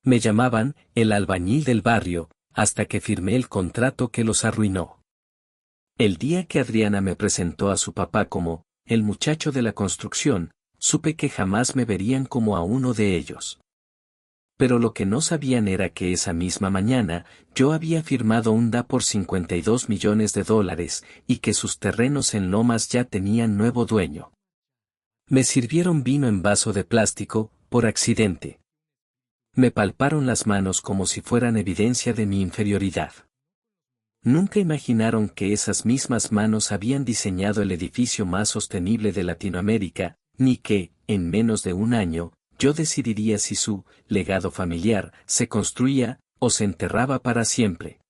Me llamaban el albañil del barrio, hasta que firmé el contrato que los arruinó. El día que Adriana me presentó a su papá como el muchacho de la construcción, supe que jamás me verían como a uno de ellos. Pero lo que no sabían era que esa misma mañana, yo había firmado un DA por $52 millones y que sus terrenos en Lomas ya tenían nuevo dueño. Me sirvieron vino en vaso de plástico, por accidente. Me palparon las manos como si fueran evidencia de mi inferioridad. Nunca imaginaron que esas mismas manos habían diseñado el edificio más sostenible de Latinoamérica, ni que, en menos de un año, yo decidiría si su legado familiar se construía o se enterraba para siempre.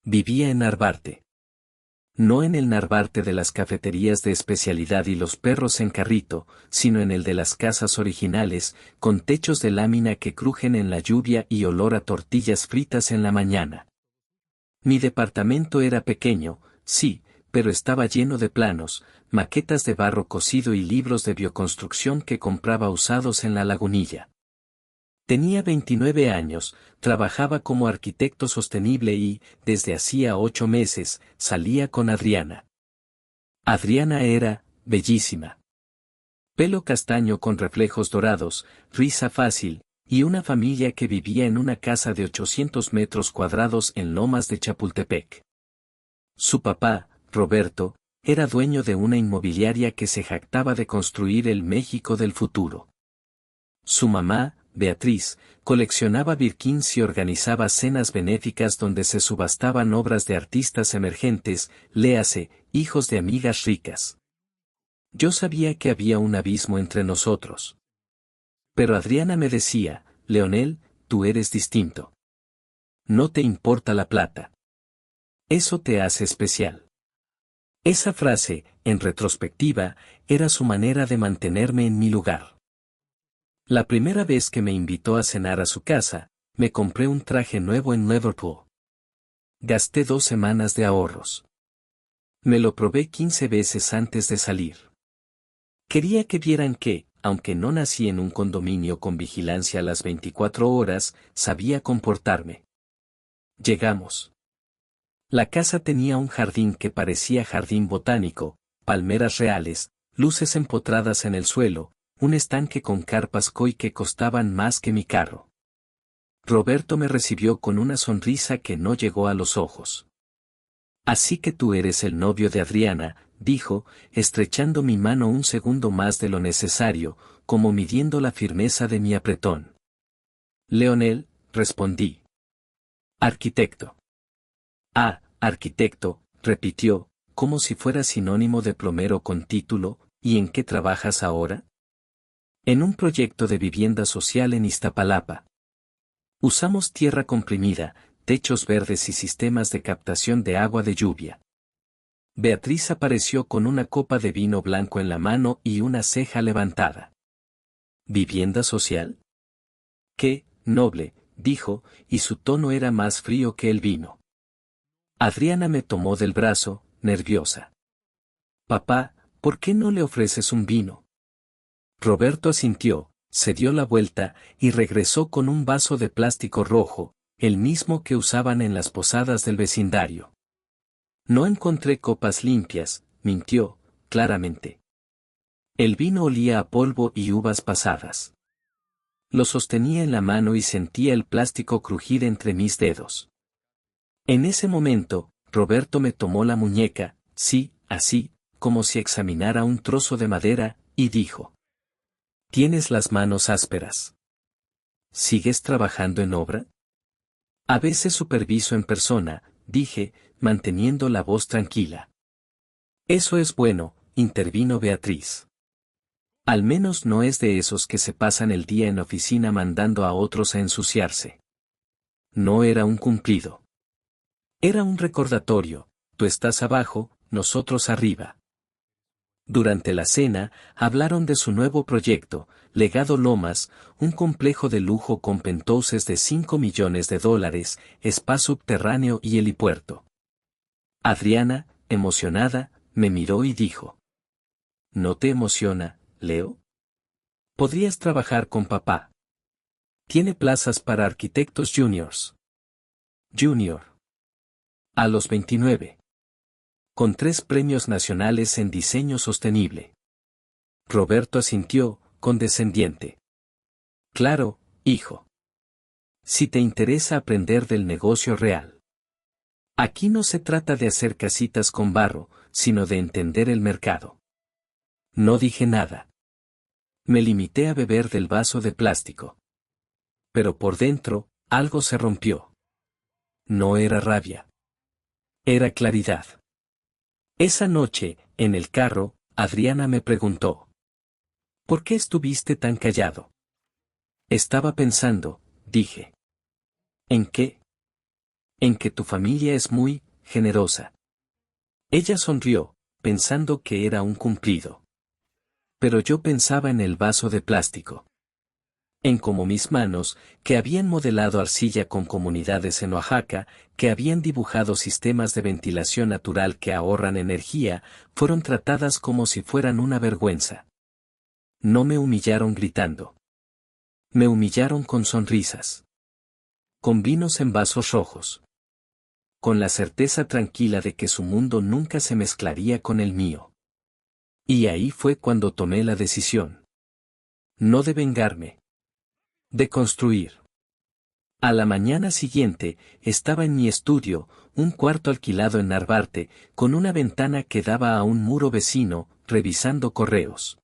Vivía en Narvarte. No en el Narvarte de las cafeterías de especialidad y los perros en carrito, sino en el de las casas originales, con techos de lámina que crujen en la lluvia y olor a tortillas fritas en la mañana. Mi departamento era pequeño, sí, pero estaba lleno de planos, maquetas de barro cocido y libros de bioconstrucción que compraba usados en la Lagunilla. Tenía 29 años, trabajaba como arquitecto sostenible y, desde hacía 8 meses, salía con Adriana. Adriana era, bellísima. Pelo castaño con reflejos dorados, risa fácil, y una familia que vivía en una casa de 800 metros cuadrados en Lomas de Chapultepec. Su papá, Roberto, era dueño de una inmobiliaria que se jactaba de construir el México del futuro. Su mamá, Beatriz, coleccionaba Birkins y organizaba cenas benéficas donde se subastaban obras de artistas emergentes, léase, hijos de amigas ricas. Yo sabía que había un abismo entre nosotros. Pero Adriana me decía, Leonel, tú eres distinto. No te importa la plata. Eso te hace especial. Esa frase, en retrospectiva, era su manera de mantenerme en mi lugar. La primera vez que me invitó a cenar a su casa, me compré un traje nuevo en Liverpool. Gasté 2 semanas de ahorros. Me lo probé 15 veces antes de salir. Quería que vieran que, aunque no nací en un condominio con vigilancia a las 24 horas, sabía comportarme. Llegamos. La casa tenía un jardín que parecía jardín botánico, palmeras reales, luces empotradas en el suelo, un estanque con carpas koi que costaban más que mi carro. Roberto me recibió con una sonrisa que no llegó a los ojos. Así que tú eres el novio de Adriana, dijo, estrechando mi mano un segundo más de lo necesario, como midiendo la firmeza de mi apretón. Leonel, respondí. Arquitecto. Ah, arquitecto, repitió, como si fuera sinónimo de plomero con título, ¿y en qué trabajas ahora? En un proyecto de vivienda social en Iztapalapa. Usamos tierra comprimida, techos verdes y sistemas de captación de agua de lluvia. Beatriz apareció con una copa de vino blanco en la mano y una ceja levantada. ¿Vivienda social? ¡Qué noble!, dijo, y su tono era más frío que el vino. Adriana me tomó del brazo, nerviosa. Papá, ¿por qué no le ofreces un vino? Roberto asintió, se dio la vuelta y regresó con un vaso de plástico rojo, el mismo que usaban en las posadas del vecindario. No encontré copas limpias, mintió, claramente. El vino olía a polvo y uvas pasadas. Lo sostenía en la mano y sentía el plástico crujir entre mis dedos. En ese momento, Roberto me tomó la muñeca, sí, así, como si examinara un trozo de madera, y dijo: «Tienes las manos ásperas. ¿Sigues trabajando en obra?» «A veces superviso en persona», dije, manteniendo la voz tranquila. «Eso es bueno», intervino Beatriz. «Al menos no es de esos que se pasan el día en oficina mandando a otros a ensuciarse». No era un cumplido. Era un recordatorio: tú estás abajo, nosotros arriba. Durante la cena, hablaron de su nuevo proyecto, Legado Lomas, un complejo de lujo con penthouses de $5 millones, spa subterráneo y helipuerto. Adriana, emocionada, me miró y dijo: «¿No te emociona, Leo? Podrías trabajar con papá». Tiene plazas para arquitectos juniors. Junior. A los 29. Con 3 premios nacionales en diseño sostenible. Roberto asintió, condescendiente. Claro, hijo. Si te interesa aprender del negocio real. Aquí no se trata de hacer casitas con barro, sino de entender el mercado. No dije nada. Me limité a beber del vaso de plástico. Pero por dentro, algo se rompió. No era rabia. Era claridad. Esa noche, en el carro, Adriana me preguntó. ¿Por qué estuviste tan callado? Estaba pensando, dije. ¿En qué? En que tu familia es muy generosa. Ella sonrió, pensando que era un cumplido. Pero yo pensaba en el vaso de plástico. En cómo mis manos, que habían modelado arcilla con comunidades en Oaxaca, que habían dibujado sistemas de ventilación natural que ahorran energía, fueron tratadas como si fueran una vergüenza. No me humillaron gritando. Me humillaron con sonrisas. Con vinos en vasos rojos. Con la certeza tranquila de que su mundo nunca se mezclaría con el mío. Y ahí fue cuando tomé la decisión. No de vengarme. De construir. A la mañana siguiente, estaba en mi estudio, un cuarto alquilado en Narvarte, con una ventana que daba a un muro vecino, revisando correos.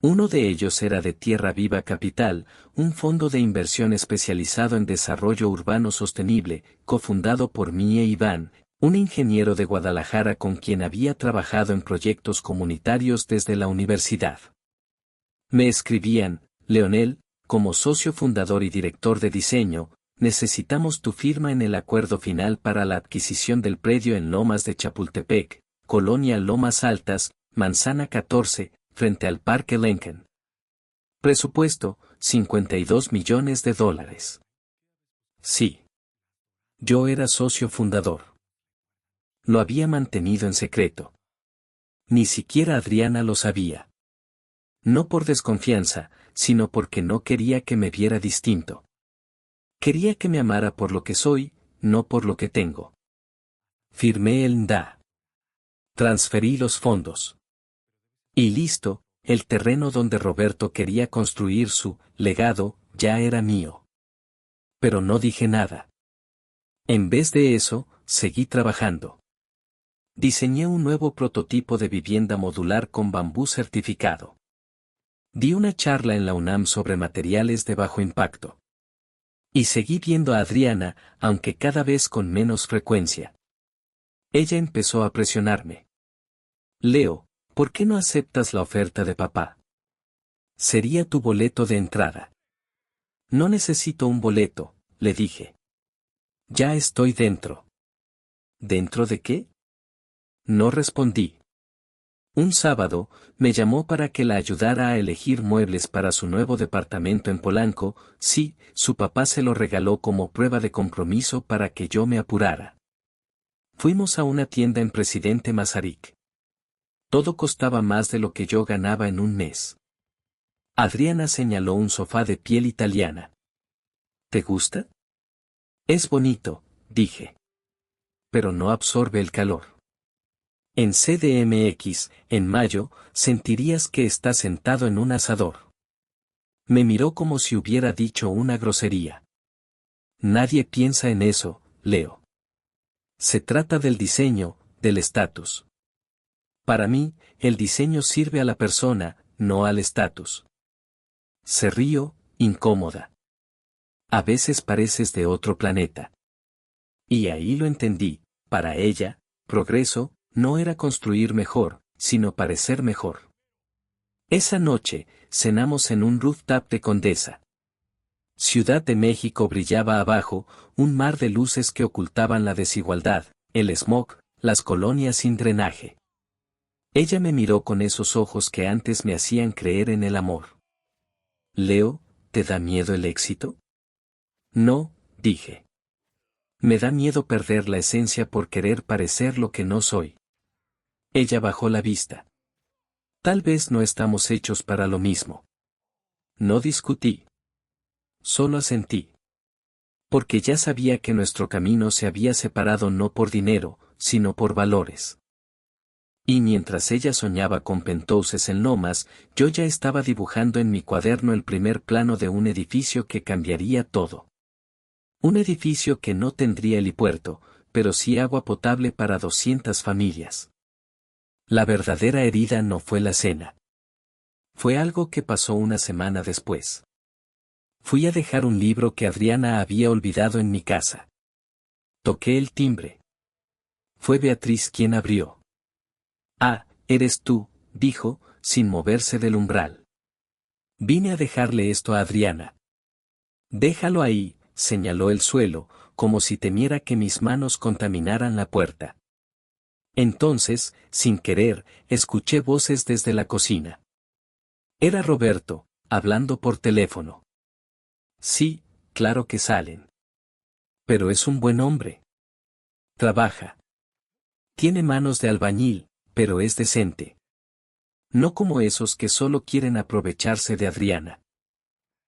Uno de ellos era de Tierra Viva Capital, un fondo de inversión especializado en desarrollo urbano sostenible, cofundado por mí e Iván, un ingeniero de Guadalajara con quien había trabajado en proyectos comunitarios desde la universidad. Me escribían, Leonel, como socio fundador y director de diseño, necesitamos tu firma en el acuerdo final para la adquisición del predio en Lomas de Chapultepec, Colonia Lomas Altas, Manzana 14, frente al Parque Lincoln. Presupuesto, $52 millones. Sí. Yo era socio fundador. Lo había mantenido en secreto. Ni siquiera Adriana lo sabía. No por desconfianza, sino porque no quería que me viera distinto. Quería que me amara por lo que soy, no por lo que tengo. Firmé el NDA. Transferí los fondos. Y listo, el terreno donde Roberto quería construir su legado ya era mío. Pero no dije nada. En vez de eso, seguí trabajando. Diseñé un nuevo prototipo de vivienda modular con bambú certificado. Di una charla en la UNAM sobre materiales de bajo impacto. Y seguí viendo a Adriana, aunque cada vez con menos frecuencia. Ella empezó a presionarme. Leo, ¿por qué no aceptas la oferta de papá? Sería tu boleto de entrada. No necesito un boleto, le dije. Ya estoy dentro. ¿Dentro de qué? No respondí. Un sábado, me llamó para que la ayudara a elegir muebles para su nuevo departamento en Polanco. Sí, su papá se lo regaló como prueba de compromiso para que yo me apurara. Fuimos a una tienda en Presidente Mazarik. Todo costaba más de lo que yo ganaba en un mes. Adriana señaló un sofá de piel italiana. ¿Te gusta? Es bonito, dije. Pero no absorbe el calor. En CDMX, en mayo, sentirías que estás sentado en un asador. Me miró como si hubiera dicho una grosería. Nadie piensa en eso, Leo. Se trata del diseño, del estatus. Para mí, el diseño sirve a la persona, no al estatus. Se río, incómoda. A veces pareces de otro planeta. Y ahí lo entendí, para ella, progreso, no era construir mejor, sino parecer mejor. Esa noche, cenamos en un rooftop de Condesa. Ciudad de México brillaba abajo, un mar de luces que ocultaban la desigualdad, el smog, las colonias sin drenaje. Ella me miró con esos ojos que antes me hacían creer en el amor. Leo, ¿te da miedo el éxito? No, dije. Me da miedo perder la esencia por querer parecer lo que no soy. Ella bajó la vista. Tal vez no estamos hechos para lo mismo. No discutí. Solo asentí. Porque ya sabía que nuestro camino se había separado no por dinero, sino por valores. Y mientras ella soñaba con penthouses en Lomas, yo ya estaba dibujando en mi cuaderno el primer plano de un edificio que cambiaría todo. Un edificio que no tendría helipuerto, pero sí agua potable para 200 familias. La verdadera herida no fue la cena. Fue algo que pasó una semana después. Fui a dejar un libro que Adriana había olvidado en mi casa. Toqué el timbre. Fue Beatriz quien abrió. «Ah, eres tú», dijo, sin moverse del umbral. «Vine a dejarle esto a Adriana». «Déjalo ahí», señaló el suelo, como si temiera que mis manos contaminaran la puerta. Entonces, sin querer, escuché voces desde la cocina. Era Roberto, hablando por teléfono. «Sí, claro que salen. Pero es un buen hombre. Trabaja. Tiene manos de albañil, pero es decente. No como esos que solo quieren aprovecharse de Adriana.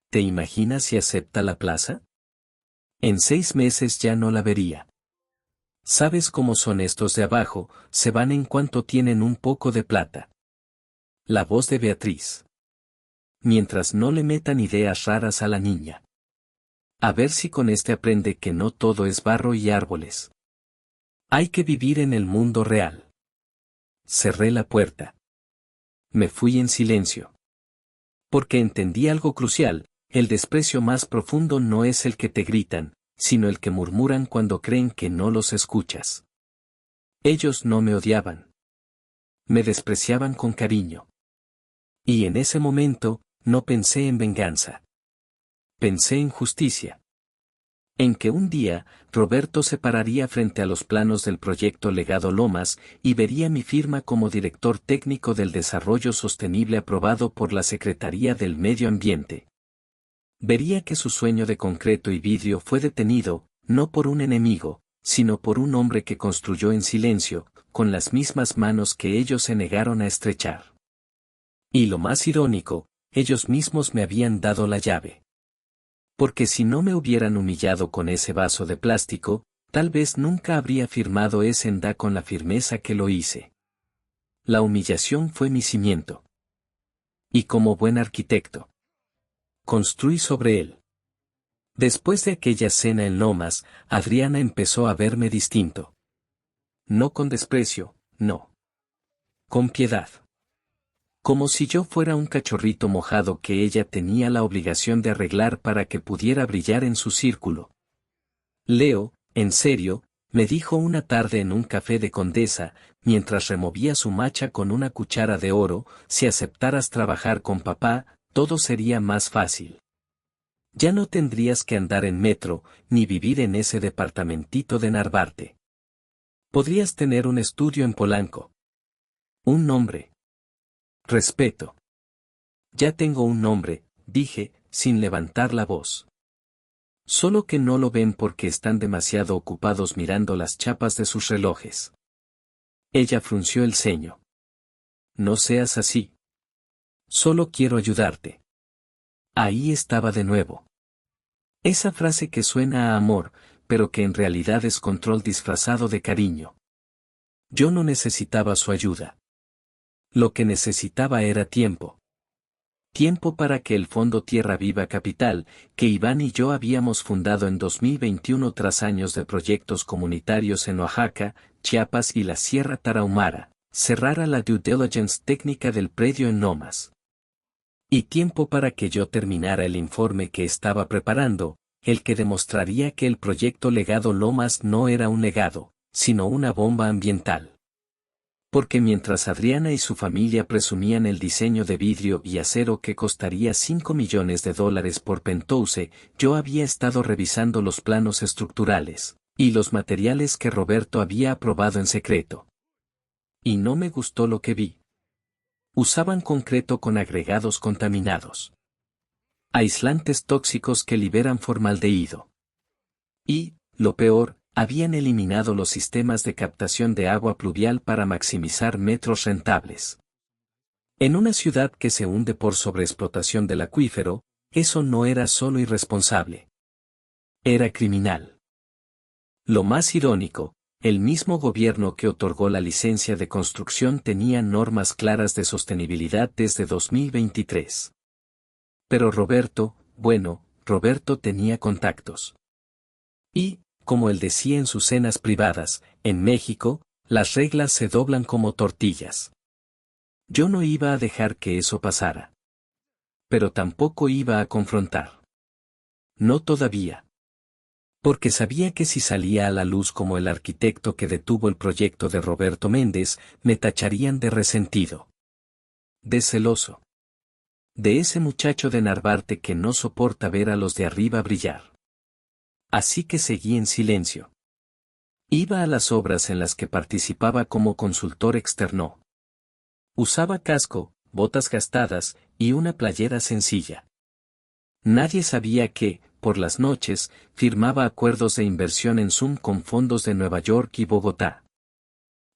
¿Te imaginas si acepta la plaza? En 6 meses ya no la vería. ¿Sabes cómo son estos de abajo? Se van en cuanto tienen un poco de plata». La voz de Beatriz. «Mientras no le metan ideas raras a la niña. A ver si con este aprende que no todo es barro y árboles. Hay que vivir en el mundo real». Cerré la puerta. Me fui en silencio. Porque entendí algo crucial: el desprecio más profundo no es el que te gritan, sino el que murmuran cuando creen que no los escuchas. Ellos no me odiaban. Me despreciaban con cariño. Y en ese momento, no pensé en venganza. Pensé en justicia. En que un día, Roberto se pararía frente a los planos del proyecto Legado Lomas, y vería mi firma como director técnico del desarrollo sostenible aprobado por la Secretaría del Medio Ambiente. Vería que su sueño de concreto y vidrio fue detenido, no por un enemigo, sino por un hombre que construyó en silencio, con las mismas manos que ellos se negaron a estrechar. Y lo más irónico, ellos mismos me habían dado la llave. Porque si no me hubieran humillado con ese vaso de plástico, tal vez nunca habría firmado ese NDA con la firmeza que lo hice. La humillación fue mi cimiento. Y como buen arquitecto, construí sobre él. Después de aquella cena en Lomas, Adriana empezó a verme distinto. No con desprecio, no. Con piedad. Como si yo fuera un cachorrito mojado que ella tenía la obligación de arreglar para que pudiera brillar en su círculo. «Leo, en serio», me dijo una tarde en un café de Condesa, mientras removía su macha con una cuchara de oro, «si aceptaras trabajar con papá, todo sería más fácil. Ya no tendrías que andar en metro, ni vivir en ese departamentito de Narvarte. Podrías tener un estudio en Polanco. Un nombre. Respeto». «Ya tengo un nombre», dije, sin levantar la voz. «Solo que no lo ven porque están demasiado ocupados mirando las chapas de sus relojes». Ella frunció el ceño. «No seas así. Solo quiero ayudarte». Ahí estaba de nuevo. Esa frase que suena a amor, pero que en realidad es control disfrazado de cariño. Yo no necesitaba su ayuda. Lo que necesitaba era tiempo. Tiempo para que el Fondo Tierra Viva Capital, que Iván y yo habíamos fundado en 2021 tras años de proyectos comunitarios en Oaxaca, Chiapas y la Sierra Tarahumara, cerrara la due diligence técnica del predio en Lomas. Y tiempo para que yo terminara el informe que estaba preparando, el que demostraría que el proyecto Legado Lomas no era un legado, sino una bomba ambiental. Porque mientras Adriana y su familia presumían el diseño de vidrio y acero que costaría $5 millones por penthouse, yo había estado revisando los planos estructurales y los materiales que Roberto había aprobado en secreto. Y no me gustó lo que vi. Usaban concreto con agregados contaminados. Aislantes tóxicos que liberan formaldehído. Y, lo peor, habían eliminado los sistemas de captación de agua pluvial para maximizar metros rentables. En una ciudad que se hunde por sobreexplotación del acuífero, eso no era solo irresponsable. Era criminal. Lo más irónico, el mismo gobierno que otorgó la licencia de construcción tenía normas claras de sostenibilidad desde 2023. Pero Roberto tenía contactos. Y, como él decía en sus cenas privadas, en México, las reglas se doblan como tortillas. Yo no iba a dejar que eso pasara. Pero tampoco iba a confrontar. No todavía. Porque sabía que si salía a la luz como el arquitecto que detuvo el proyecto de Roberto Méndez, me tacharían de resentido. De celoso. De ese muchacho de Narvarte que no soporta ver a los de arriba brillar. Así que seguí en silencio. Iba a las obras en las que participaba como consultor externo. Usaba casco, botas gastadas y una playera sencilla. Nadie sabía que, por las noches, firmaba acuerdos de inversión en Zoom con fondos de Nueva York y Bogotá.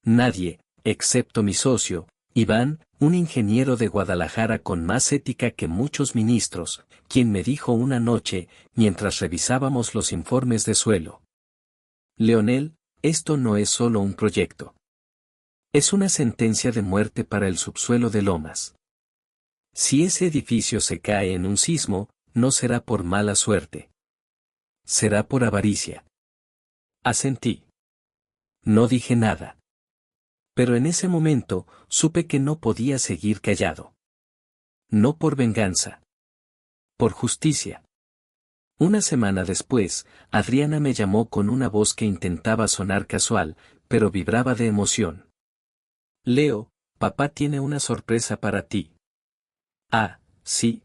Nadie, excepto mi socio, Iván, un ingeniero de Guadalajara con más ética que muchos ministros, quien me dijo una noche, mientras revisábamos los informes de suelo: Leonel, esto no es solo un proyecto. Es una sentencia de muerte para el subsuelo de Lomas. Si ese edificio se cae en un sismo, no será por mala suerte. Será por avaricia. Asentí. No dije nada. Pero en ese momento, supe que no podía seguir callado. No por venganza. Por justicia. Una semana después, Adriana me llamó con una voz que intentaba sonar casual, pero vibraba de emoción. Leo, papá tiene una sorpresa para ti. Ah, sí.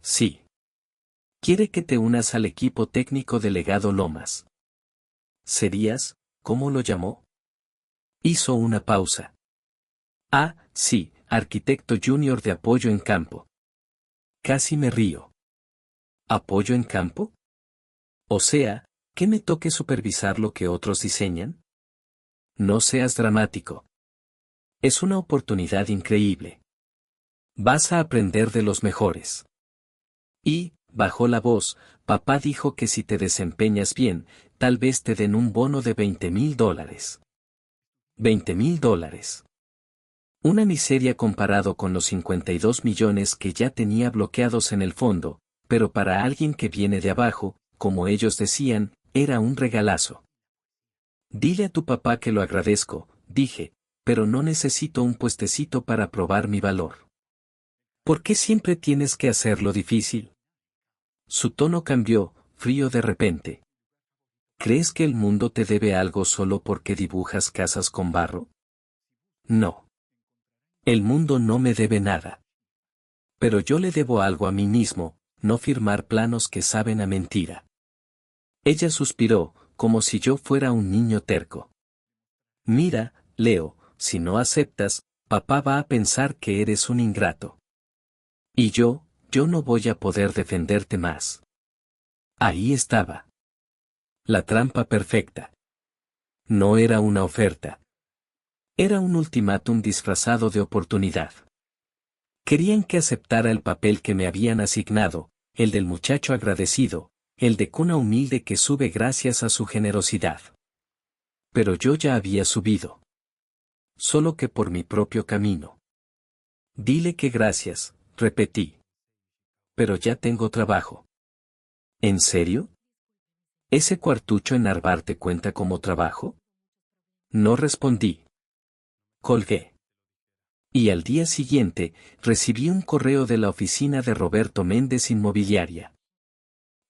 Sí. Quiere que te unas al equipo técnico de Legado Lomas. ¿Serías, cómo lo llamó? Hizo una pausa. Ah, sí, arquitecto junior de apoyo en campo. Casi me río. ¿Apoyo en campo? O sea, ¿que me toque supervisar lo que otros diseñan? No seas dramático. Es una oportunidad increíble. Vas a aprender de los mejores. Y, bajó la voz, papá dijo que si te desempeñas bien, tal vez te den un bono de $20,000. $20,000. Una miseria comparado con los 52 millones que ya tenía bloqueados en el fondo, pero para alguien que viene de abajo, como ellos decían, era un regalazo. Dile a tu papá que lo agradezco, dije, pero no necesito un puestecito para probar mi valor. ¿Por qué siempre tienes que hacerlo difícil? Su tono cambió, frío de repente. ¿Crees que el mundo te debe algo solo porque dibujas casas con barro? No. El mundo no me debe nada. Pero yo le debo algo a mí mismo, no firmar planos que saben a mentira. Ella suspiró, como si yo fuera un niño terco. Mira, Leo, si no aceptas, papá va a pensar que eres un ingrato. Y yo no voy a poder defenderte más. Ahí estaba. La trampa perfecta. No era una oferta. Era un ultimátum disfrazado de oportunidad. Querían que aceptara el papel que me habían asignado, el del muchacho agradecido, el de cuna humilde que sube gracias a su generosidad. Pero yo ya había subido. Solo que por mi propio camino. Dile que gracias, repetí. Pero ya tengo trabajo. ¿En serio? ¿Ese cuartucho en Narvarte cuenta como trabajo? No respondí. Colgué. Y al día siguiente, recibí un correo de la oficina de Roberto Méndez Inmobiliaria.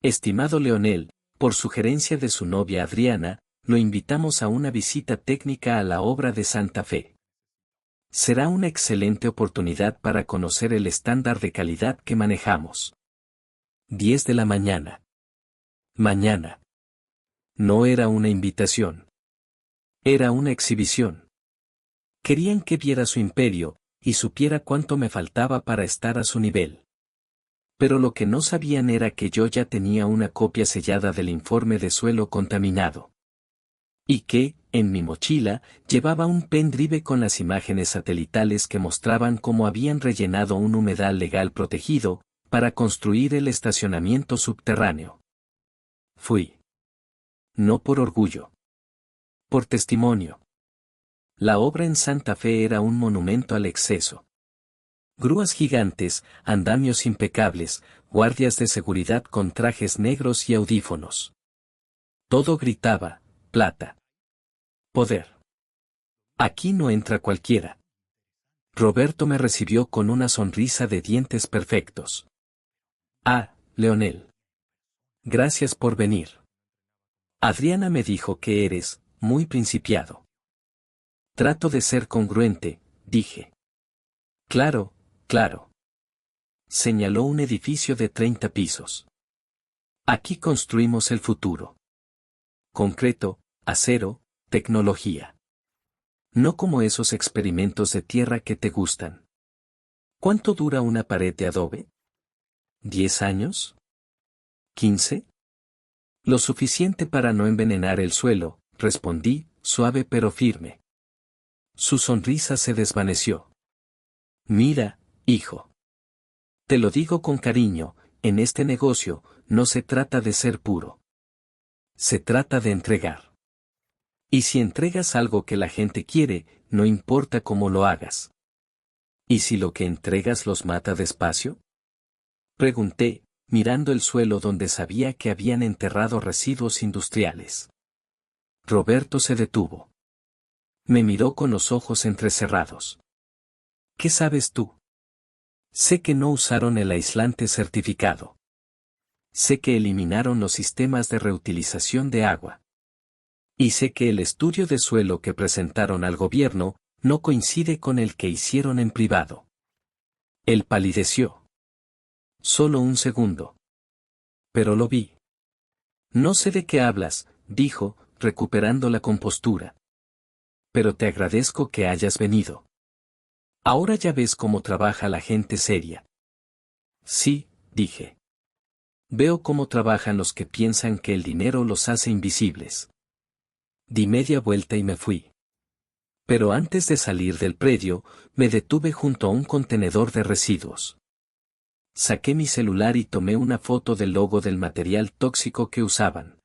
Estimado Leonel, por sugerencia de su novia Adriana, lo invitamos a una visita técnica a la obra de Santa Fe. Será una excelente oportunidad para conocer el estándar de calidad que manejamos. 10 de la mañana. Mañana. No era una invitación. Era una exhibición. Querían que viera su imperio, y supiera cuánto me faltaba para estar a su nivel. Pero lo que no sabían era que yo ya tenía una copia sellada del informe de suelo contaminado. Y que, en mi mochila, llevaba un pendrive con las imágenes satelitales que mostraban cómo habían rellenado un humedal legal protegido, para construir el estacionamiento subterráneo. Fui. No por orgullo. Por testimonio. La obra en Santa Fe era un monumento al exceso. Grúas gigantes, andamios impecables, guardias de seguridad con trajes negros y audífonos. Todo gritaba, plata. Poder. Aquí no entra cualquiera. Roberto me recibió con una sonrisa de dientes perfectos. Ah, Leonel. Gracias por venir. Adriana me dijo que eres, muy principiado. Trato de ser congruente, dije. Claro, claro. Señaló un edificio de 30 pisos. Aquí construimos el futuro. Concreto, acero, tecnología. No como esos experimentos de tierra que te gustan. ¿Cuánto dura una pared de adobe? ¿10 años? ¿15? Lo suficiente para no envenenar el suelo, respondí, suave pero firme. Su sonrisa se desvaneció. Mira, hijo. Te lo digo con cariño, en este negocio, no se trata de ser puro. Se trata de entregar. Y si entregas algo que la gente quiere, no importa cómo lo hagas. ¿Y si lo que entregas los mata despacio? Pregunté, mirando el suelo donde sabía que habían enterrado residuos industriales. Roberto se detuvo. Me miró con los ojos entrecerrados. ¿Qué sabes tú? Sé que no usaron el aislante certificado. Sé que eliminaron los sistemas de reutilización de agua. Y sé que el estudio de suelo que presentaron al gobierno no coincide con el que hicieron en privado. Él palideció. Solo un segundo. Pero lo vi. No sé de qué hablas, dijo, recuperando la compostura. Pero te agradezco que hayas venido. Ahora ya ves cómo trabaja la gente seria. Sí, dije. Veo cómo trabajan los que piensan que el dinero los hace invisibles. Di media vuelta y me fui. Pero antes de salir del predio, me detuve junto a un contenedor de residuos. Saqué mi celular y tomé una foto del logo del material tóxico que usaban.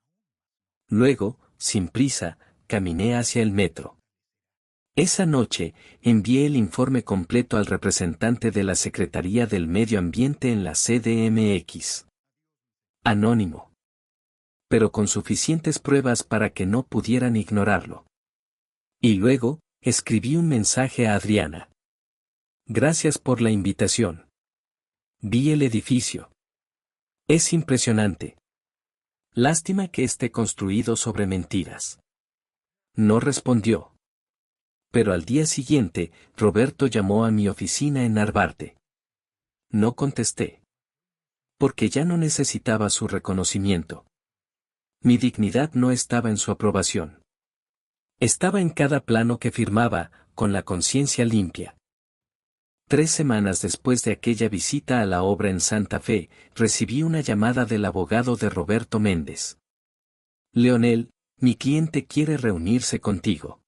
Luego, sin prisa, caminé hacia el metro. Esa noche, envié el informe completo al representante de la Secretaría del Medio Ambiente en la CDMX. Anónimo. Pero con suficientes pruebas para que no pudieran ignorarlo. Y luego, escribí un mensaje a Adriana. Gracias por la invitación. Vi el edificio. Es impresionante. Lástima que esté construido sobre mentiras. No respondió. Pero al día siguiente, Roberto llamó a mi oficina en Narvarte. No contesté. Porque ya no necesitaba su reconocimiento. Mi dignidad no estaba en su aprobación. Estaba en cada plano que firmaba, con la conciencia limpia. 3 semanas después de aquella visita a la obra en Santa Fe, recibí una llamada del abogado de Roberto Méndez. Leonel, mi cliente quiere reunirse contigo.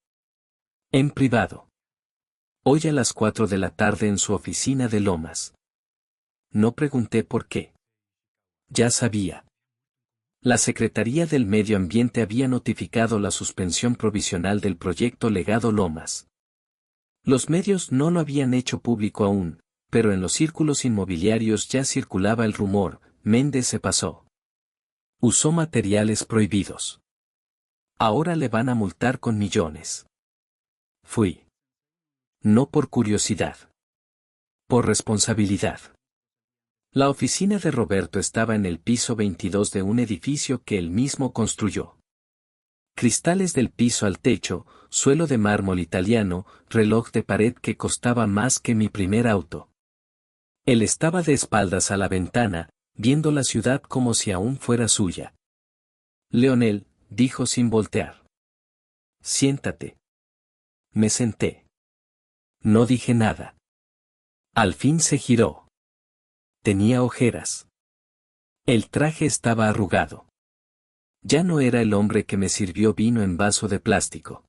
En privado. Hoy a las 4 de la tarde en su oficina de Lomas. No pregunté por qué. Ya sabía. La Secretaría del Medio Ambiente había notificado la suspensión provisional del proyecto Legado Lomas. Los medios no lo habían hecho público aún, pero en los círculos inmobiliarios ya circulaba el rumor, Méndez se pasó. Usó materiales prohibidos. Ahora le van a multar con millones. Fui. No por curiosidad. Por responsabilidad. La oficina de Roberto estaba en el piso 22 de un edificio que él mismo construyó. Cristales del piso al techo, suelo de mármol italiano, reloj de pared que costaba más que mi primer auto. Él estaba de espaldas a la ventana, viendo la ciudad como si aún fuera suya. Leonel, dijo sin voltear. Siéntate. Me senté. No dije nada. Al fin se giró. Tenía ojeras. El traje estaba arrugado. Ya no era el hombre que me sirvió vino en vaso de plástico.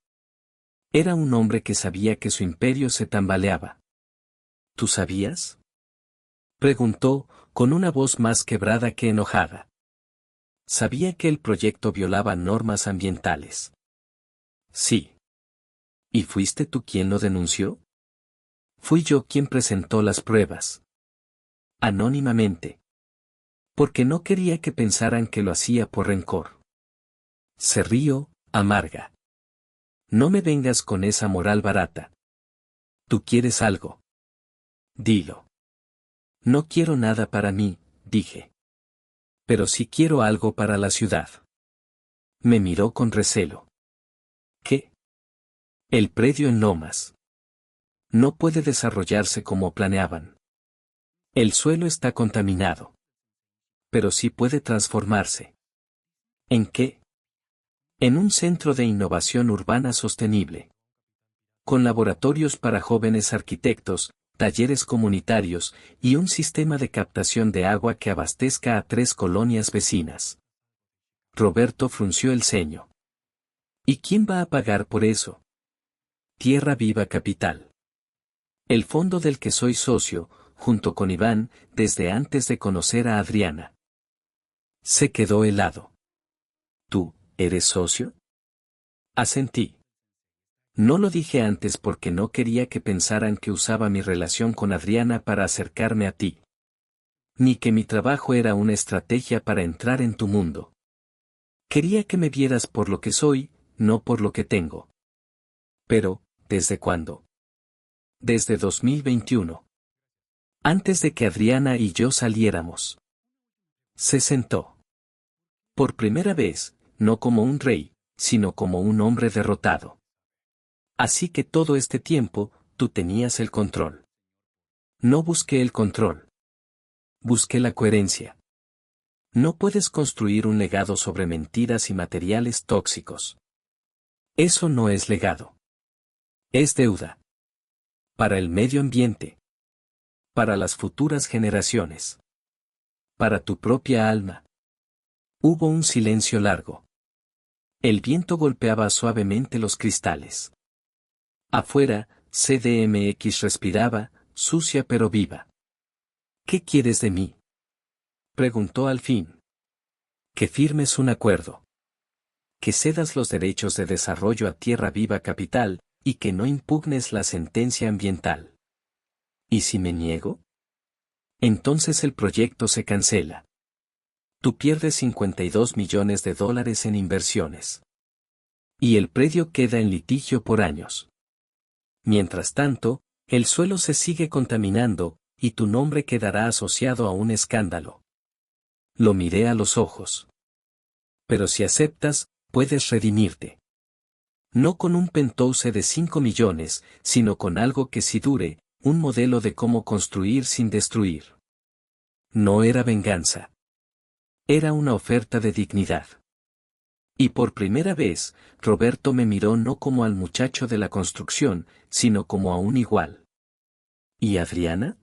Era un hombre que sabía que su imperio se tambaleaba. ¿Tú sabías? Preguntó, con una voz más quebrada que enojada. Sabía que el proyecto violaba normas ambientales. Sí. ¿Y fuiste tú quien lo denunció? Fui yo quien presentó las pruebas. Anónimamente. Porque no quería que pensaran que lo hacía por rencor. Se rió, amarga. No me vengas con esa moral barata. ¿Tú quieres algo? Dilo. No quiero nada para mí, dije. Pero sí quiero algo para la ciudad. Me miró con recelo. ¿Qué? El predio en Lomas. No puede desarrollarse como planeaban. El suelo está contaminado. Pero sí puede transformarse. ¿En qué? En un centro de innovación urbana sostenible. Con laboratorios para jóvenes arquitectos, talleres comunitarios y un sistema de captación de agua que abastezca a 3 colonias vecinas. Roberto frunció el ceño. ¿Y quién va a pagar por eso? Tierra Viva Capital. El fondo del que soy socio, junto con Iván, desde antes de conocer a Adriana. Se quedó helado. ¿Tú, eres socio? Asentí. No lo dije antes porque no quería que pensaran que usaba mi relación con Adriana para acercarme a ti. Ni que mi trabajo era una estrategia para entrar en tu mundo. Quería que me vieras por lo que soy, no por lo que tengo. Pero, ¿desde cuándo? Desde 2021. Antes de que Adriana y yo saliéramos. Se sentó. Por primera vez, no como un rey, sino como un hombre derrotado. Así que todo este tiempo, tú tenías el control. No busqué el control. Busqué la coherencia. No puedes construir un legado sobre mentiras y materiales tóxicos. Eso no es legado. Es deuda. Para el medio ambiente. Para las futuras generaciones. Para tu propia alma. Hubo un silencio largo. El viento golpeaba suavemente los cristales. Afuera, CDMX respiraba, sucia pero viva. ¿Qué quieres de mí? Preguntó al fin. Que firmes un acuerdo. Que cedas los derechos de desarrollo a Tierra Viva Capital, y que no impugnes la sentencia ambiental. ¿Y si me niego? Entonces el proyecto se cancela. Tú pierdes $52 millones en inversiones. Y el predio queda en litigio por años. Mientras tanto, el suelo se sigue contaminando, y tu nombre quedará asociado a un escándalo. Lo miré a los ojos. Pero si aceptas, puedes redimirte. No con un penthouse de 5 millones, sino con algo que sí dure, un modelo de cómo construir sin destruir. No era venganza. Era una oferta de dignidad. Y por primera vez, Roberto me miró no como al muchacho de la construcción, sino como a un igual. ¿Y Adriana?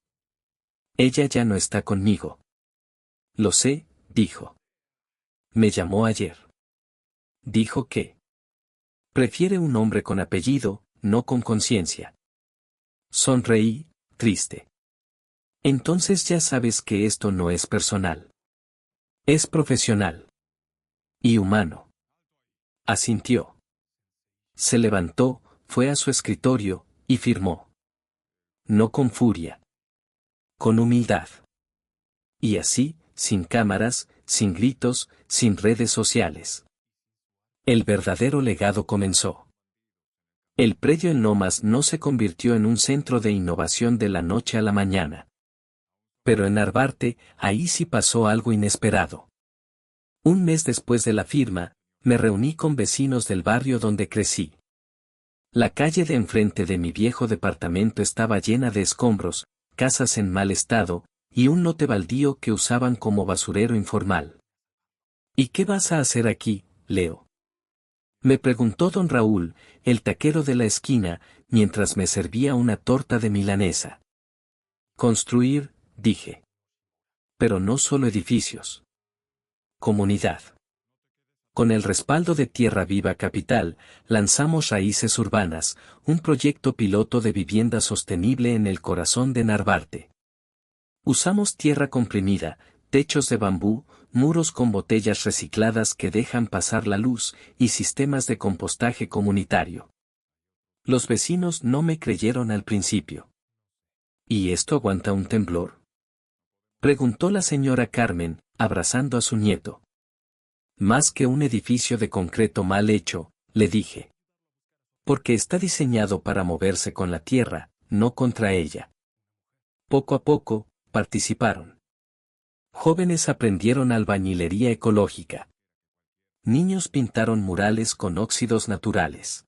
Ella ya no está conmigo. Lo sé, dijo. Me llamó ayer. Dijo que prefiere un hombre con apellido, no con conciencia. Sonreí, triste. Entonces ya sabes que esto no es personal. Es profesional. Y humano. Asintió. Se levantó, fue a su escritorio, y firmó. No con furia. Con humildad. Y así, sin cámaras, sin gritos, sin redes sociales. El verdadero legado comenzó. El predio en Lomas no se convirtió en un centro de innovación de la noche a la mañana. Pero en Narvarte, ahí sí pasó algo inesperado. Un mes después de la firma, me reuní con vecinos del barrio donde crecí. La calle de enfrente de mi viejo departamento estaba llena de escombros, casas en mal estado, y un lote baldío que usaban como basurero informal. ¿Y qué vas a hacer aquí, Leo? Me preguntó don Raúl, el taquero de la esquina, mientras me servía una torta de milanesa. Construir, dije. Pero no solo edificios. Comunidad. Con el respaldo de Tierra Viva Capital, lanzamos Raíces Urbanas, un proyecto piloto de vivienda sostenible en el corazón de Narvarte. Usamos tierra comprimida, techos de bambú, muros con botellas recicladas que dejan pasar la luz y sistemas de compostaje comunitario. Los vecinos no me creyeron al principio. ¿Y esto aguanta un temblor?, preguntó la señora Carmen, abrazando a su nieto. Más que un edificio de concreto mal hecho, le dije. Porque está diseñado para moverse con la tierra, no contra ella. Poco a poco, participaron. Jóvenes aprendieron albañilería ecológica. Niños pintaron murales con óxidos naturales.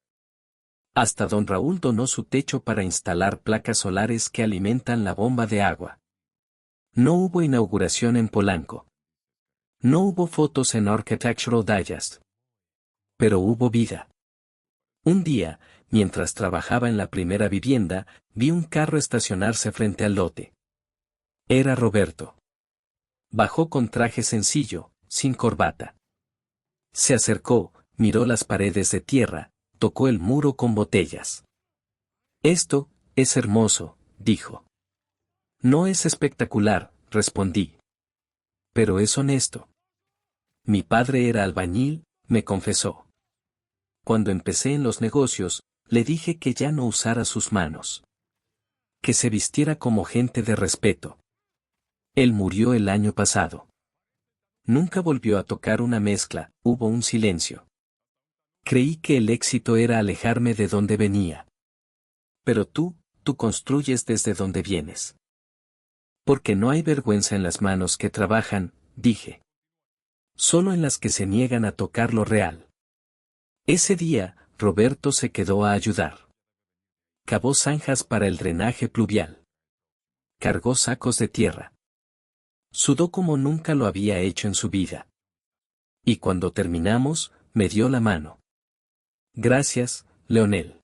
Hasta don Raúl donó su techo para instalar placas solares que alimentan la bomba de agua. No hubo inauguración en Polanco. No hubo fotos en Architectural Digest. Pero hubo vida. Un día, mientras trabajaba en la primera vivienda, vi un carro estacionarse frente al lote. Era Roberto. Bajó con traje sencillo, sin corbata. Se acercó, miró las paredes de tierra, tocó el muro con botellas. Esto es hermoso, dijo. No es espectacular, respondí. Pero es honesto. Mi padre era albañil, me confesó. Cuando empecé en los negocios, le dije que ya no usara sus manos. Que se vistiera como gente de respeto. Él murió el año pasado. Nunca volvió a tocar una mezcla, hubo un silencio. Creí que el éxito era alejarme de donde venía. Pero tú construyes desde donde vienes. Porque no hay vergüenza en las manos que trabajan, dije. Solo en las que se niegan a tocar lo real. Ese día, Roberto se quedó a ayudar. Cavó zanjas para el drenaje pluvial. Cargó sacos de tierra. Sudó como nunca lo había hecho en su vida. Y cuando terminamos, me dio la mano. Gracias, Leonel.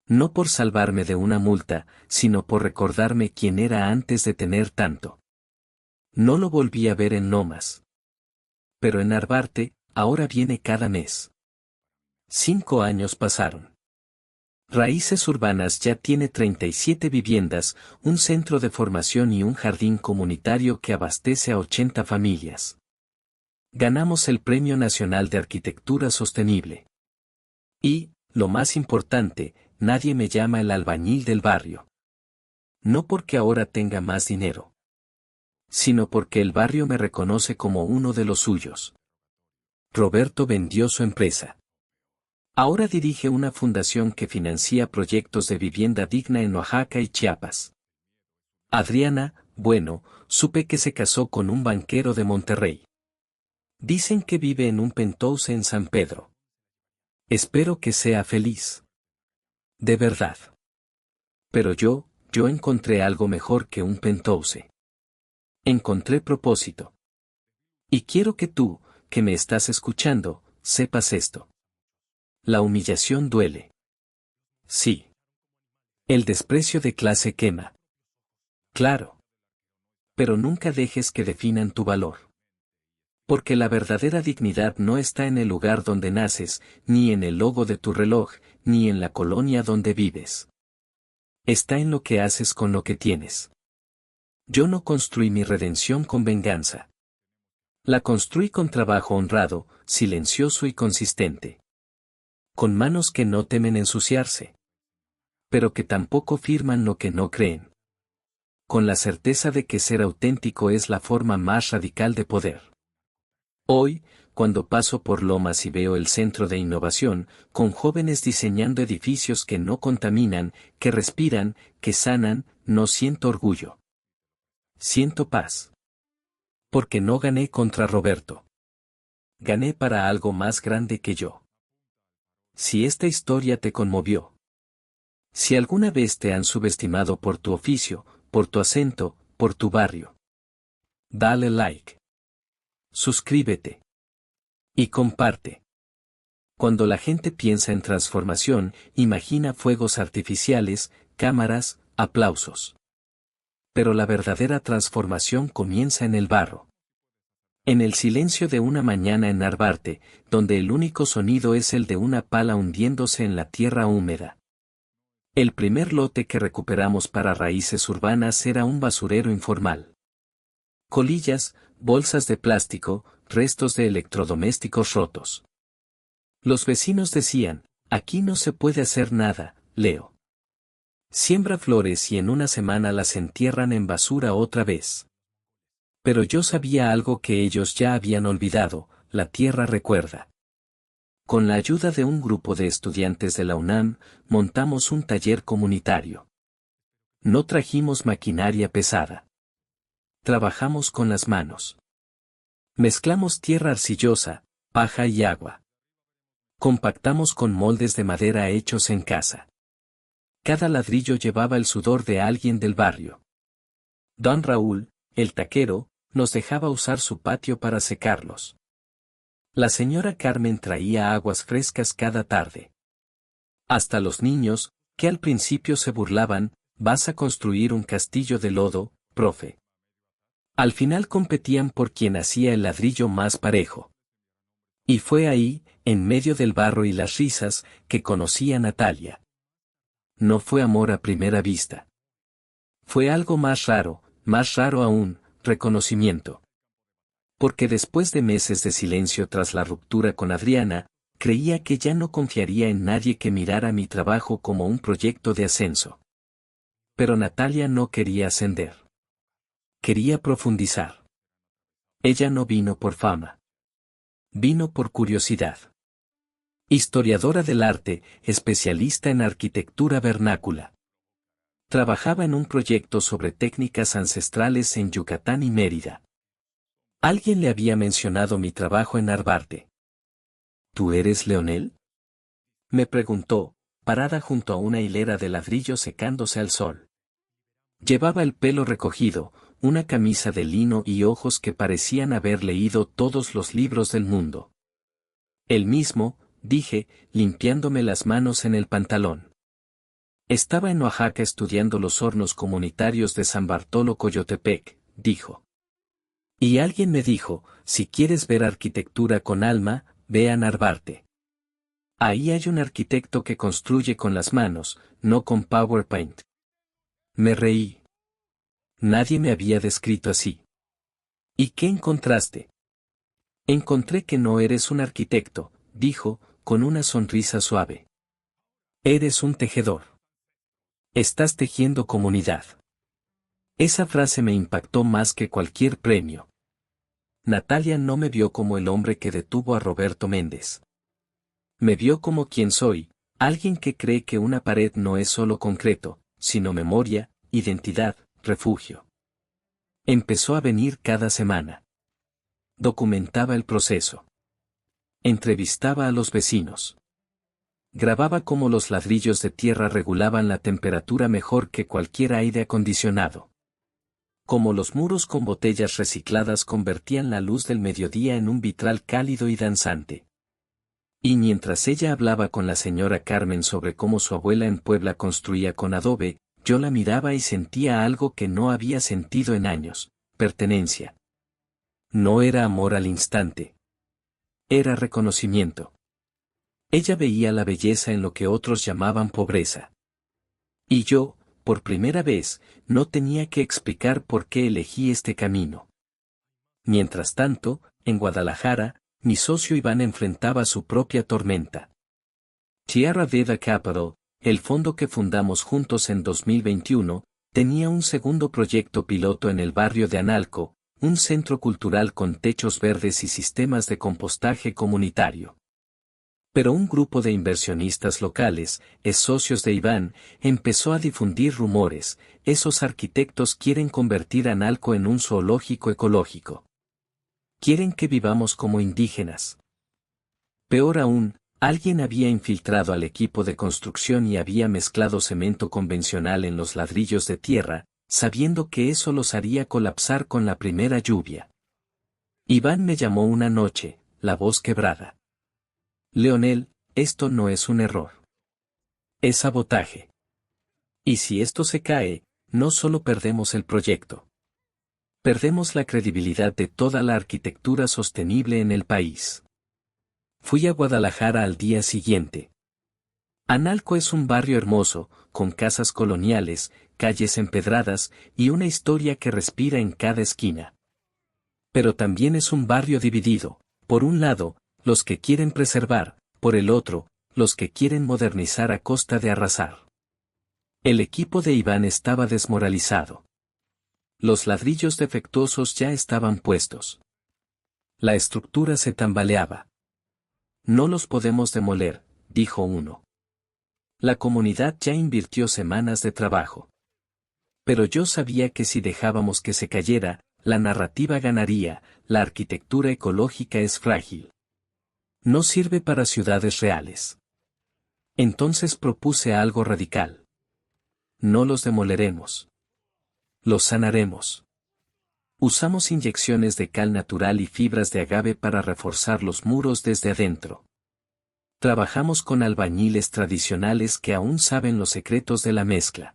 No por salvarme de una multa, sino por recordarme quién era antes de tener tanto. No lo volví a ver en Lomas. Pero en Narvarte, ahora viene cada mes. 5 años pasaron. Raíces Urbanas ya tiene 37 viviendas, un centro de formación y un jardín comunitario que abastece a 80 familias. Ganamos el Premio Nacional de Arquitectura Sostenible. Y, lo más importante, nadie me llama el albañil del barrio. No porque ahora tenga más dinero, sino porque el barrio me reconoce como uno de los suyos. Roberto vendió su empresa. Ahora dirige una fundación que financia proyectos de vivienda digna en Oaxaca y Chiapas. Adriana, bueno, supe que se casó con un banquero de Monterrey. Dicen que vive en un penthouse en San Pedro. Espero que sea feliz. De verdad. Pero yo encontré algo mejor que un penthouse. Encontré propósito. Y quiero que tú, que me estás escuchando, sepas esto. La humillación duele. Sí. El desprecio de clase quema. Claro. Pero nunca dejes que definan tu valor. Porque la verdadera dignidad no está en el lugar donde naces, ni en el logo de tu reloj, ni en la colonia donde vives. Está en lo que haces con lo que tienes. Yo no construí mi redención con venganza. La construí con trabajo honrado, silencioso y consistente. Con manos que no temen ensuciarse. Pero que tampoco firman lo que no creen. Con la certeza de que ser auténtico es la forma más radical de poder. Hoy, cuando paso por Lomas y veo el centro de innovación, con jóvenes diseñando edificios que no contaminan, que respiran, que sanan, no siento orgullo. Siento paz. Porque no gané contra Roberto. Gané para algo más grande que yo. Si esta historia te conmovió. Si alguna vez te han subestimado por tu oficio, por tu acento, por tu barrio. Dale like. Suscríbete. Y comparte. Cuando la gente piensa en transformación, imagina fuegos artificiales, cámaras, aplausos. Pero la verdadera transformación comienza en el barro. En el silencio de una mañana en Narvarte, donde el único sonido es el de una pala hundiéndose en la tierra húmeda. El primer lote que recuperamos para raíces urbanas era un basurero informal. Colillas, bolsas de plástico, restos de electrodomésticos rotos. Los vecinos decían, aquí no se puede hacer nada, Leo. Siembra flores y en una semana las entierran en basura otra vez. Pero yo sabía algo que ellos ya habían olvidado, la tierra recuerda. Con la ayuda de un grupo de estudiantes de la UNAM, montamos un taller comunitario. No trajimos maquinaria pesada. Trabajamos con las manos. Mezclamos tierra arcillosa, paja y agua. Compactamos con moldes de madera hechos en casa. Cada ladrillo llevaba el sudor de alguien del barrio. Don Raúl, el taquero, nos dejaba usar su patio para secarlos. La señora Carmen traía aguas frescas cada tarde. Hasta los niños, que al principio se burlaban, ¿vas a construir un castillo de lodo, profe? Al final competían por quien hacía el ladrillo más parejo. Y fue ahí, en medio del barro y las risas, que conocí a Natalia. No fue amor a primera vista. Fue algo más raro aún, reconocimiento. Porque después de meses de silencio tras la ruptura con Adriana, creía que ya no confiaría en nadie que mirara mi trabajo como un proyecto de ascenso. Pero Natalia no quería ascender. Quería profundizar. Ella no vino por fama. Vino por curiosidad. Historiadora del arte, especialista en arquitectura vernácula. Trabajaba en un proyecto sobre técnicas ancestrales en Yucatán y Mérida. Alguien le había mencionado mi trabajo en Narvarte. ¿Tú eres Leonel? Me preguntó, parada junto a una hilera de ladrillos secándose al sol. Llevaba el pelo recogido, una camisa de lino y ojos que parecían haber leído todos los libros del mundo. El mismo, dije, limpiándome las manos en el pantalón. Estaba en Oaxaca estudiando los hornos comunitarios de San Bartolo Coyotepec, dijo. Y alguien me dijo, si quieres ver arquitectura con alma, ve a Narvarte. Ahí hay un arquitecto que construye con las manos, no con PowerPoint. Me reí. Nadie me había descrito así. ¿Y qué encontraste? Encontré que no eres un arquitecto, dijo, con una sonrisa suave. Eres un tejedor. Estás tejiendo comunidad. Esa frase me impactó más que cualquier premio. Natalia no me vio como el hombre que detuvo a Roberto Méndez. Me vio como quien soy, alguien que cree que una pared no es solo concreto, sino memoria, identidad, refugio. Empezó a venir cada semana. Documentaba el proceso. Entrevistaba a los vecinos. Grababa cómo los ladrillos de tierra regulaban la temperatura mejor que cualquier aire acondicionado. Como los muros con botellas recicladas convertían la luz del mediodía en un vitral cálido y danzante. Y mientras ella hablaba con la señora Carmen sobre cómo su abuela en Puebla construía con adobe, yo la miraba y sentía algo que no había sentido en años, pertenencia. No era amor al instante. Era reconocimiento. Ella veía la belleza en lo que otros llamaban pobreza. Y yo, por primera vez, no tenía que explicar por qué elegí este camino. Mientras tanto, en Guadalajara, mi socio Iván enfrentaba su propia tormenta. Tierra Vida Capital, el fondo que fundamos juntos en 2021, tenía un segundo proyecto piloto en el barrio de Analco, un centro cultural con techos verdes y sistemas de compostaje comunitario. Pero un grupo de inversionistas locales, socios de Iván, empezó a difundir rumores, esos arquitectos quieren convertir Analco en un zoológico ecológico. Quieren que vivamos como indígenas. Peor aún, alguien había infiltrado al equipo de construcción y había mezclado cemento convencional en los ladrillos de tierra, sabiendo que eso los haría colapsar con la primera lluvia. Iván me llamó una noche, la voz quebrada. Leonel, esto no es un error. Es sabotaje. Y si esto se cae, no solo perdemos el proyecto. Perdemos la credibilidad de toda la arquitectura sostenible en el país. Fui a Guadalajara al día siguiente. Analco es un barrio hermoso, con casas coloniales, calles empedradas y una historia que respira en cada esquina. Pero también es un barrio dividido, por un lado, los que quieren preservar, por el otro, los que quieren modernizar a costa de arrasar. El equipo de Iván estaba desmoralizado. Los ladrillos defectuosos ya estaban puestos. La estructura se tambaleaba. No los podemos demoler, dijo uno. La comunidad ya invirtió semanas de trabajo. Pero yo sabía que si dejábamos que se cayera, la narrativa ganaría, la arquitectura ecológica es frágil. No sirve para ciudades reales. Entonces propuse algo radical. No los demoleremos. Los sanaremos. Usamos inyecciones de cal natural y fibras de agave para reforzar los muros desde adentro. Trabajamos con albañiles tradicionales que aún saben los secretos de la mezcla.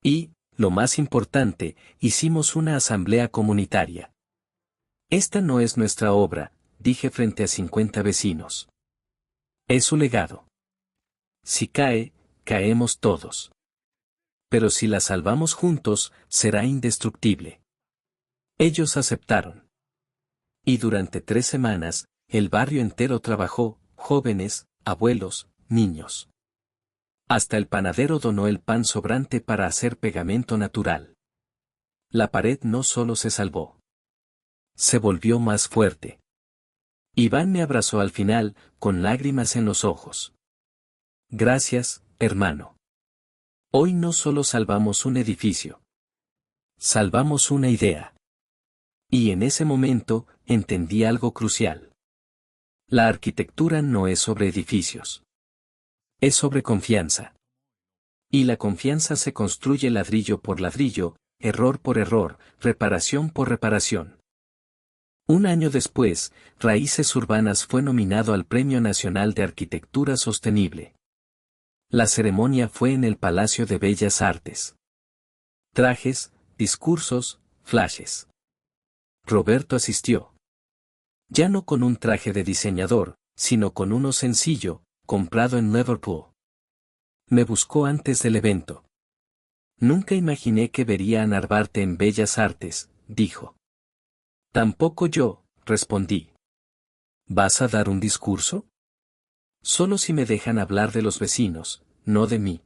Y, lo más importante, hicimos una asamblea comunitaria. Esta no es nuestra obra, dije frente a 50 vecinos. Es su legado. Si cae, caemos todos. Pero si la salvamos juntos, será indestructible. Ellos aceptaron. Y durante 3 semanas, el barrio entero trabajó, jóvenes, abuelos, niños. Hasta el panadero donó el pan sobrante para hacer pegamento natural. La pared no solo se salvó. Se volvió más fuerte. Iván me abrazó al final, con lágrimas en los ojos. Gracias, hermano. Hoy no solo salvamos un edificio. Salvamos una idea. Y en ese momento, entendí algo crucial. La arquitectura no es sobre edificios. Es sobre confianza. Y la confianza se construye ladrillo por ladrillo, error por error, reparación por reparación. Un año después, Raíces Urbanas fue nominado al Premio Nacional de Arquitectura Sostenible. La ceremonia fue en el Palacio de Bellas Artes. Trajes, discursos, flashes. Roberto asistió. Ya no con un traje de diseñador, sino con uno sencillo, comprado en Liverpool. Me buscó antes del evento. Nunca imaginé que vería a Narvarte en Bellas Artes, dijo. Tampoco yo, respondí. ¿Vas a dar un discurso? Solo si me dejan hablar de los vecinos, no de mí.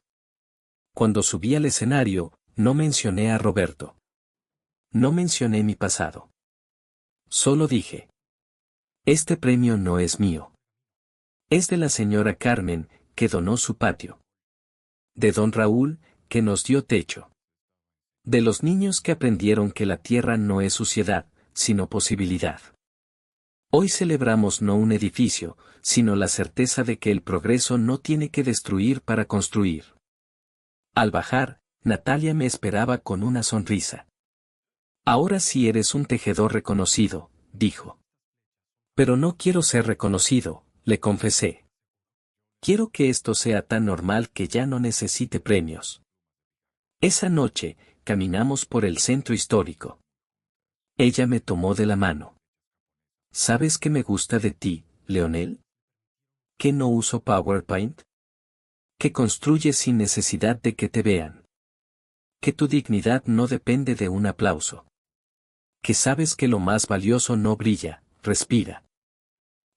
Cuando subí al escenario, no mencioné a Roberto. No mencioné mi pasado. Solo dije. Este premio no es mío. Es de la señora Carmen, que donó su patio. De don Raúl, que nos dio techo. De los niños que aprendieron que la tierra no es suciedad, sino posibilidad. Hoy celebramos no un edificio, sino la certeza de que el progreso no tiene que destruir para construir. Al bajar, Natalia me esperaba con una sonrisa. Ahora sí eres un tejedor reconocido, dijo. Pero no quiero ser reconocido, le confesé. Quiero que esto sea tan normal que ya no necesite premios. Esa noche, caminamos por el centro histórico. Ella me tomó de la mano. ¿Sabes qué me gusta de ti, Leonel? ¿Que no uso PowerPoint? Que construyes sin necesidad de que te vean. Que tu dignidad no depende de un aplauso. Que sabes que lo más valioso no brilla, respira.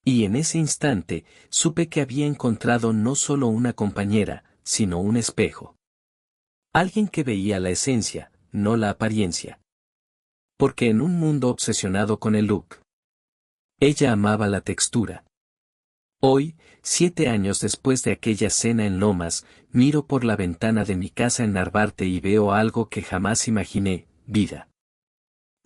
Y en ese instante, supe que había encontrado no solo una compañera, sino un espejo. Alguien que veía la esencia, no la apariencia. Porque en un mundo obsesionado con el look, ella amaba la textura. Hoy, 7 años después de aquella cena en Lomas, miro por la ventana de mi casa en Narvarte y veo algo que jamás imaginé, vida.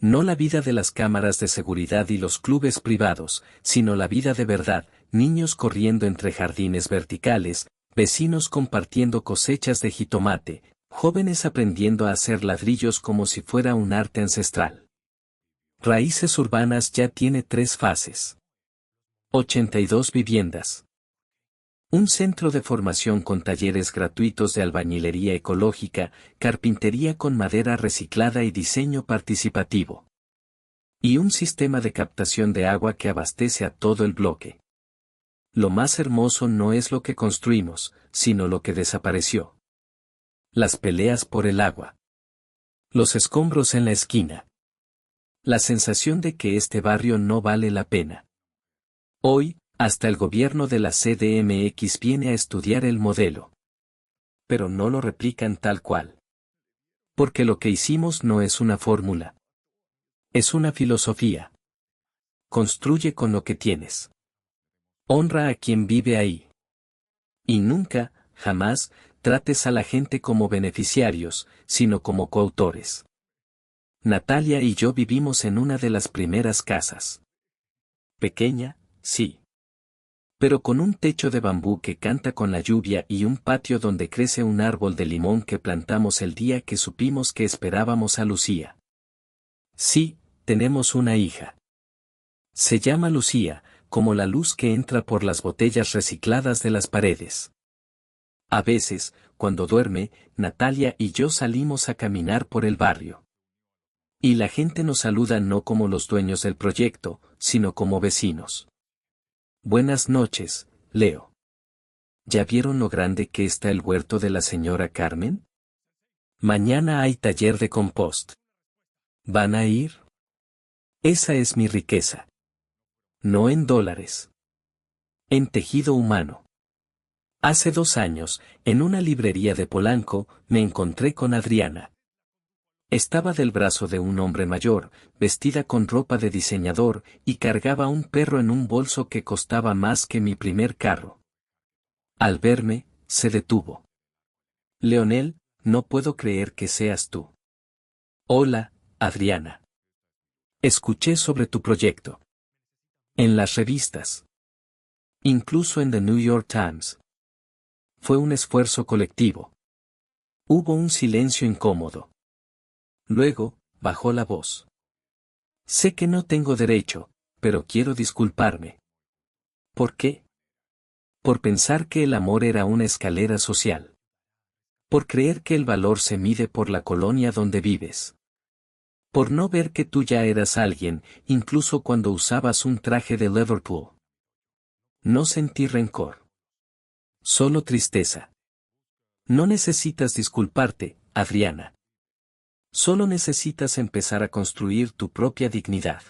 No la vida de las cámaras de seguridad y los clubes privados, sino la vida de verdad, niños corriendo entre jardines verticales, vecinos compartiendo cosechas de jitomate, jóvenes aprendiendo a hacer ladrillos como si fuera un arte ancestral. Raíces Urbanas ya tiene 3 fases. 82 viviendas. Un centro de formación con talleres gratuitos de albañilería ecológica, carpintería con madera reciclada y diseño participativo. Y un sistema de captación de agua que abastece a todo el bloque. Lo más hermoso no es lo que construimos, sino lo que desapareció. Las peleas por el agua. Los escombros en la esquina. La sensación de que este barrio no vale la pena. Hoy, hasta el gobierno de la CDMX viene a estudiar el modelo. Pero no lo replican tal cual. Porque lo que hicimos no es una fórmula. Es una filosofía. Construye con lo que tienes. Honra a quien vive ahí. Y nunca, jamás, trates a la gente como beneficiarios, sino como coautores. Natalia y yo vivimos en una de las primeras casas. Pequeña, sí. Pero con un techo de bambú que canta con la lluvia y un patio donde crece un árbol de limón que plantamos el día que supimos que esperábamos a Lucía. Sí, tenemos una hija. Se llama Lucía, como la luz que entra por las botellas recicladas de las paredes. A veces, cuando duerme, Natalia y yo salimos a caminar por el barrio. Y la gente nos saluda no como los dueños del proyecto, sino como vecinos. Buenas noches, Leo. ¿Ya vieron lo grande que está el huerto de la señora Carmen? Mañana hay taller de compost. ¿Van a ir? Esa es mi riqueza. No en dólares. En tejido humano. Hace 2 años, en una librería de Polanco, me encontré con Adriana. Estaba del brazo de un hombre mayor, vestida con ropa de diseñador, y cargaba un perro en un bolso que costaba más que mi primer carro. Al verme, se detuvo. Leonel, no puedo creer que seas tú. Hola, Adriana. Escuché sobre tu proyecto. En las revistas. Incluso en The New York Times. Fue un esfuerzo colectivo. Hubo un silencio incómodo. Luego, bajó la voz. Sé que no tengo derecho, pero quiero disculparme. ¿Por qué? Por pensar que el amor era una escalera social. Por creer que el valor se mide por la colonia donde vives. Por no ver que tú ya eras alguien, incluso cuando usabas un traje de Liverpool. No sentí rencor. Solo tristeza. No necesitas disculparte, Adriana. Solo necesitas empezar a construir tu propia dignidad.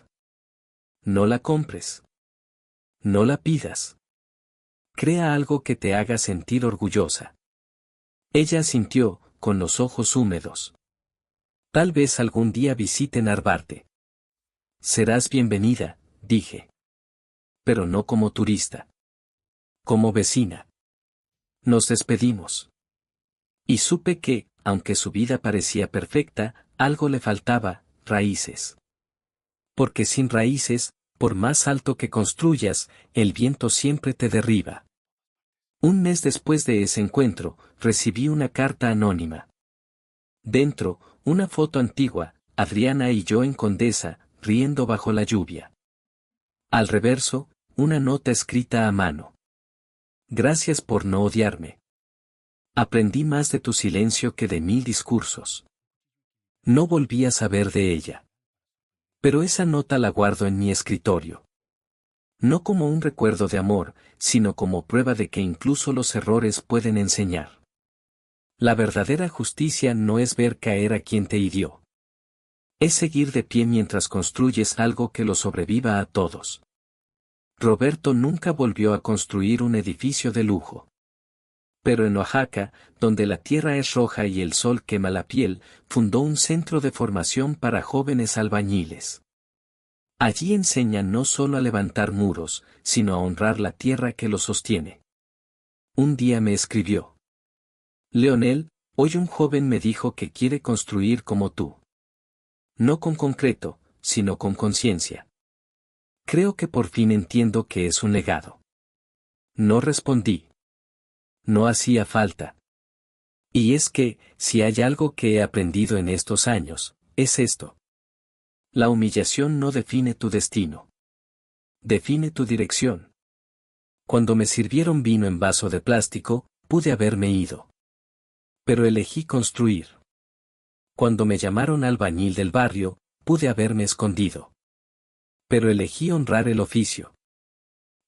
No la compres. No la pidas. Crea algo que te haga sentir orgullosa. Ella asintió, con los ojos húmedos. Tal vez algún día visite Narvarte. Serás bienvenida, dije. Pero no como turista. Como vecina. Nos despedimos. Y supe que, aunque su vida parecía perfecta, algo le faltaba, raíces. Porque sin raíces, por más alto que construyas, el viento siempre te derriba. Un mes después de ese encuentro, recibí una carta anónima. Dentro, una foto antigua, Adriana y yo en Condesa, riendo bajo la lluvia. Al reverso, una nota escrita a mano. Gracias por no odiarme. Aprendí más de tu silencio que de 1000 discursos. No volví a saber de ella. Pero esa nota la guardo en mi escritorio. No como un recuerdo de amor, sino como prueba de que incluso los errores pueden enseñar. La verdadera justicia no es ver caer a quien te hirió. Es seguir de pie mientras construyes algo que lo sobreviva a todos. Roberto nunca volvió a construir un edificio de lujo. Pero en Oaxaca, donde la tierra es roja y el sol quema la piel, fundó un centro de formación para jóvenes albañiles. Allí enseñan no solo a levantar muros, sino a honrar la tierra que los sostiene. Un día me escribió. Leonel, hoy un joven me dijo que quiere construir como tú. No con concreto, sino con conciencia. Creo que por fin entiendo que es un legado. No respondí. No hacía falta. Y es que, si hay algo que he aprendido en estos años, es esto. La humillación no define tu destino. Define tu dirección. Cuando me sirvieron vino en vaso de plástico, pude haberme ido. Pero elegí construir. Cuando me llamaron albañil del barrio, pude haberme escondido. Pero elegí honrar el oficio.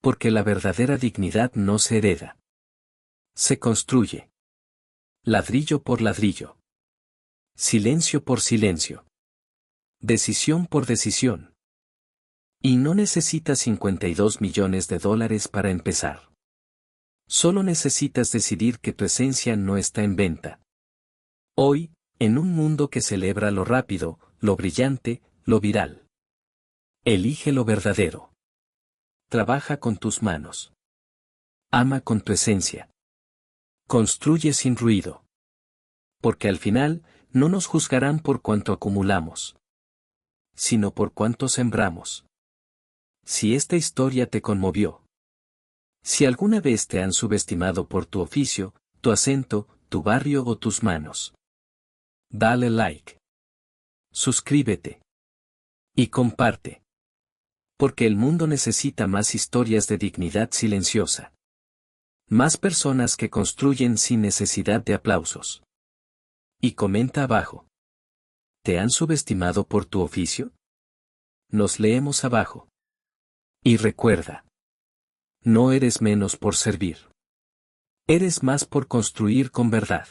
Porque la verdadera dignidad no se hereda. Se construye. Ladrillo por ladrillo. Silencio por silencio. Decisión por decisión. Y no necesitas 52 millones de dólares para empezar. Solo necesitas decidir que tu esencia no está en venta. Hoy, en un mundo que celebra lo rápido, lo brillante, lo viral. Elige lo verdadero. Trabaja con tus manos. Ama con tu esencia. Construye sin ruido. Porque al final, no nos juzgarán por cuánto acumulamos, sino por cuánto sembramos. Si esta historia te conmovió, si alguna vez te han subestimado por tu oficio, tu acento, tu barrio o tus manos, dale like. Suscríbete. Y comparte. Porque el mundo necesita más historias de dignidad silenciosa. Más personas que construyen sin necesidad de aplausos. Y comenta abajo. ¿Te han subestimado por tu oficio? Nos leemos abajo. Y recuerda. No eres menos por servir. Eres más por construir con verdad.